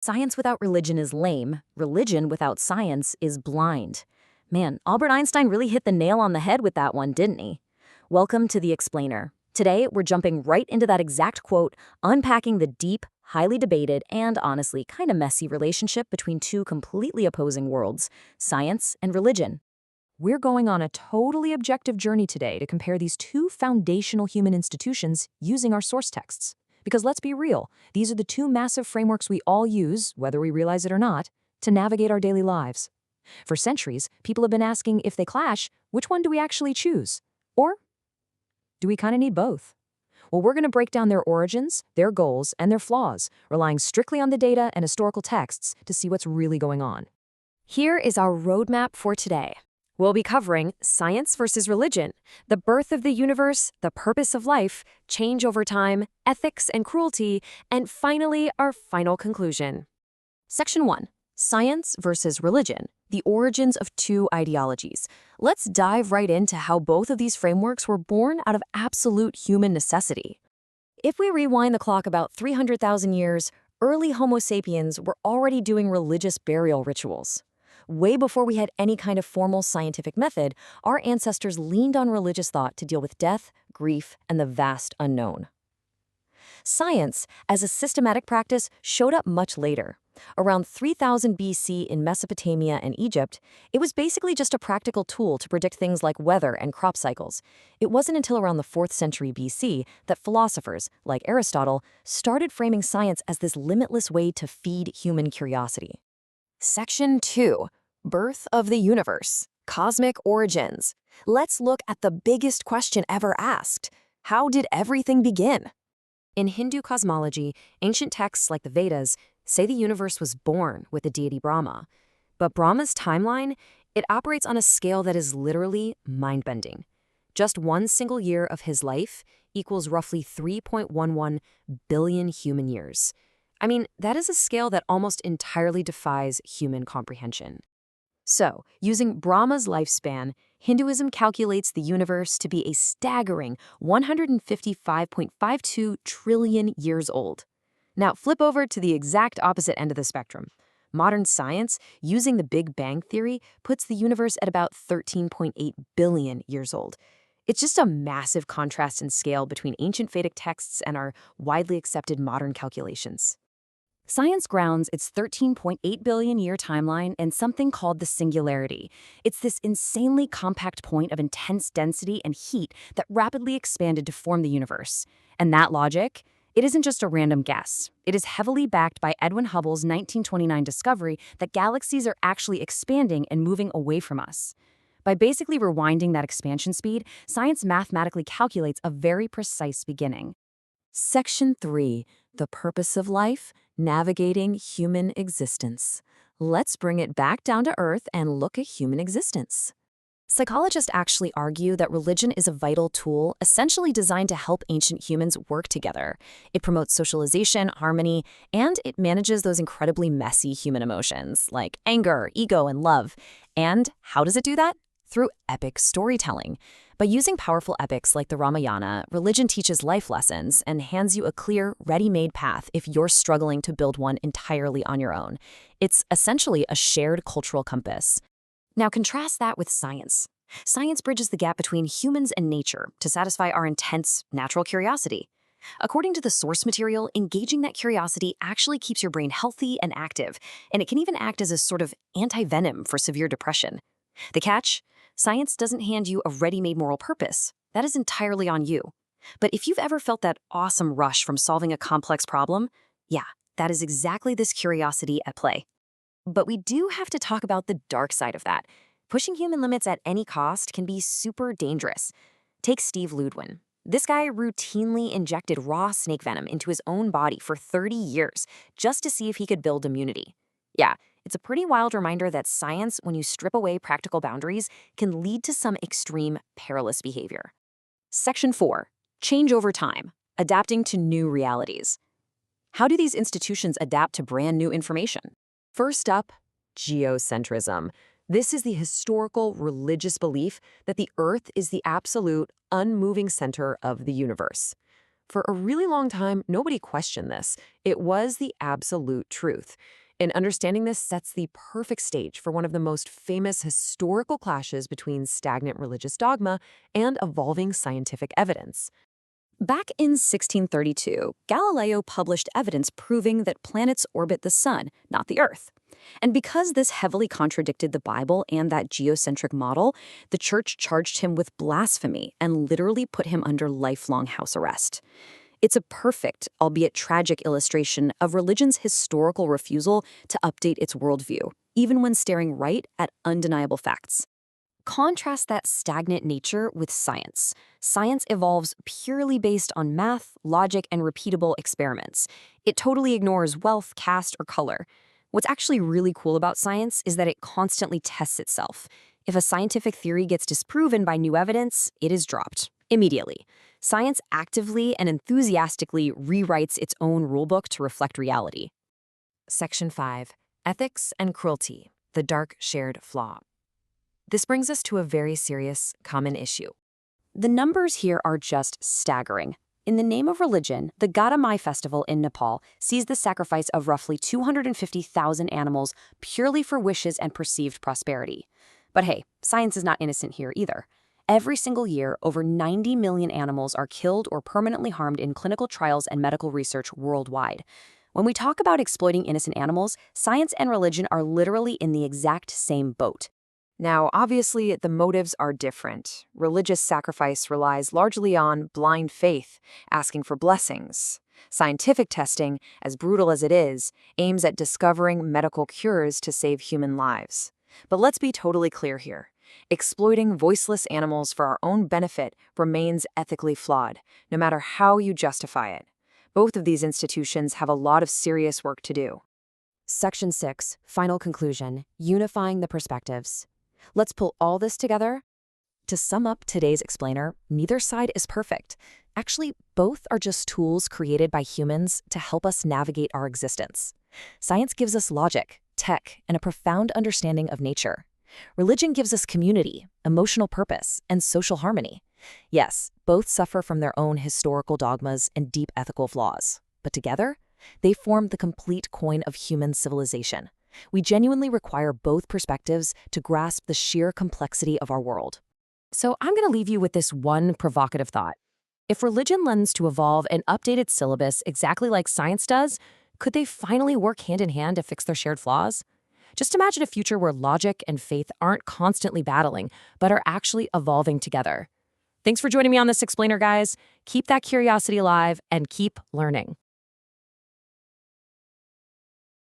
Science without religion is lame. Religion without science is blind. Man, Albert Einstein really hit the nail on the head with that one, didn't he? Welcome to The Explainer. Today, we're jumping right into that exact quote, unpacking the deep, highly debated, and honestly kind of messy relationship between two completely opposing worlds, science and religion. We're going on a totally objective journey today to compare these two foundational human institutions using our source texts. Because let's be real, these are the two massive frameworks we all use, whether we realize it or not, to navigate our daily lives. For centuries, people have been asking if they clash, which one do we actually choose? Or do we kind of need both? Well, we're going to break down their origins, their goals, and their flaws, relying strictly on the data and historical texts to see what's really going on. Here is our roadmap for today. We'll be covering science versus religion, the birth of the universe, the purpose of life, change over time, ethics and cruelty, and finally, our final conclusion. Section 1. Science versus religion, the origins of two ideologies. Let's dive right into how both of these frameworks were born out of absolute human necessity. If we rewind the clock about 300,000 years, early Homo sapiens were already doing religious burial rituals. Way before we had any kind of formal scientific method, our ancestors leaned on religious thought to deal with death, grief, and the vast unknown. Science, as a systematic practice, showed up much later. Around 3000 BC in Mesopotamia and Egypt, it was basically just a practical tool to predict things like weather and crop cycles. It wasn't until around the 4th century BC that philosophers, like Aristotle, started framing science as this limitless way to feed human curiosity. Section 2. Birth of the universe, cosmic origins. Let's look at the biggest question ever asked. How did everything begin? In Hindu cosmology, ancient texts like the Vedas say the universe was born with the deity Brahma. But Brahma's timeline, it operates on a scale that is literally mind-bending. Just one single year of his life equals roughly 3.11 billion human years. I mean, that is a scale that almost entirely defies human comprehension. So, using Brahma's lifespan, Hinduism calculates the universe to be a staggering 155.52 trillion years old. Now, flip over to the exact opposite end of the spectrum. Modern science, using the Big Bang Theory, puts the universe at about 13.8 billion years old. It's just a massive contrast in scale between ancient Vedic texts and our widely accepted modern calculations. Science grounds its 13.8 billion year timeline in something called the singularity. It's this insanely compact point of intense density and heat that rapidly expanded to form the universe. And that logic, it isn't just a random guess. It is heavily backed by Edwin Hubble's 1929 discovery that galaxies are actually expanding and moving away from us. By basically rewinding that expansion speed, science mathematically calculates a very precise beginning. Section 3. The purpose of life, navigating human existence. Let's bring it back down to earth and look at human existence. Psychologists actually argue that religion is a vital tool essentially designed to help ancient humans work together. It promotes socialization, harmony, and it manages those incredibly messy human emotions like anger, ego, and love. And how does it do that? Through epic storytelling. By using powerful epics like the Ramayana, religion teaches life lessons and hands you a clear, ready-made path if you're struggling to build one entirely on your own. It's essentially a shared cultural compass. Now contrast that with science. Science bridges the gap between humans and nature to satisfy our intense, natural curiosity. According to the source material, engaging that curiosity actually keeps your brain healthy and active, and it can even act as a sort of anti-venom for severe depression. The catch? Science doesn't hand you a ready-made moral purpose. That is entirely on you. But if you've ever felt that awesome rush from solving a complex problem, yeah, that is exactly this curiosity at play. But we do have to talk about the dark side of that. Pushing human limits at any cost can be super dangerous. Take Steve Ludwin. This guy routinely injected raw snake venom into his own body for 30 years just to see if he could build immunity. Yeah, it's a pretty wild reminder that science, when you strip away practical boundaries, can lead to some extreme, perilous behavior. Section 4. Change over time, adapting to new realities. How do these institutions adapt to brand new information? First up, geocentrism. This is the historical religious belief that the Earth is the absolute, unmoving center of the universe. For a really long time, nobody questioned this. It was the absolute truth. And understanding this sets the perfect stage for one of the most famous historical clashes between stagnant religious dogma and evolving scientific evidence. Back in 1632, Galileo published evidence proving that planets orbit the sun, not the Earth. And because this heavily contradicted the Bible and that geocentric model, the church charged him with blasphemy and literally put him under lifelong house arrest. It's a perfect, albeit tragic, illustration of religion's historical refusal to update its worldview, even when staring right at undeniable facts. Contrast that stagnant nature with science. Science evolves purely based on math, logic, and repeatable experiments. It totally ignores wealth, caste, or color. What's actually really cool about science is that it constantly tests itself. If a scientific theory gets disproven by new evidence, it is dropped immediately. Science actively and enthusiastically rewrites its own rulebook to reflect reality. Section 5. Ethics and Cruelty, the Dark Shared Flaw. This brings us to a very serious, common issue. The numbers here are just staggering. In the name of religion, the Gada Mai festival in Nepal sees the sacrifice of roughly 250,000 animals purely for wishes and perceived prosperity. But hey, science is not innocent here either. Every single year, over 90 million animals are killed or permanently harmed in clinical trials and medical research worldwide. When we talk about exploiting innocent animals, science and religion are literally in the exact same boat. Now, obviously, the motives are different. Religious sacrifice relies largely on blind faith, asking for blessings. Scientific testing, as brutal as it is, aims at discovering medical cures to save human lives. But let's be totally clear here. Exploiting voiceless animals for our own benefit remains ethically flawed, no matter how you justify it. Both of these institutions have a lot of serious work to do. Section 6, Final Conclusion, Unifying the Perspectives. Let's pull all this together. To sum up today's explainer, neither side is perfect. Actually, both are just tools created by humans to help us navigate our existence. Science gives us logic, tech, and a profound understanding of nature. Religion gives us community, emotional purpose, and social harmony. Yes, both suffer from their own historical dogmas and deep ethical flaws. But together, they form the complete coin of human civilization. We genuinely require both perspectives to grasp the sheer complexity of our world. So I'm going to leave you with this one provocative thought. If religion lends to evolve an updated syllabus exactly like science does, could they finally work hand in hand to fix their shared flaws? Just imagine a future where logic and faith aren't constantly battling, but are actually evolving together. Thanks for joining me on this explainer, guys. Keep that curiosity alive and keep learning.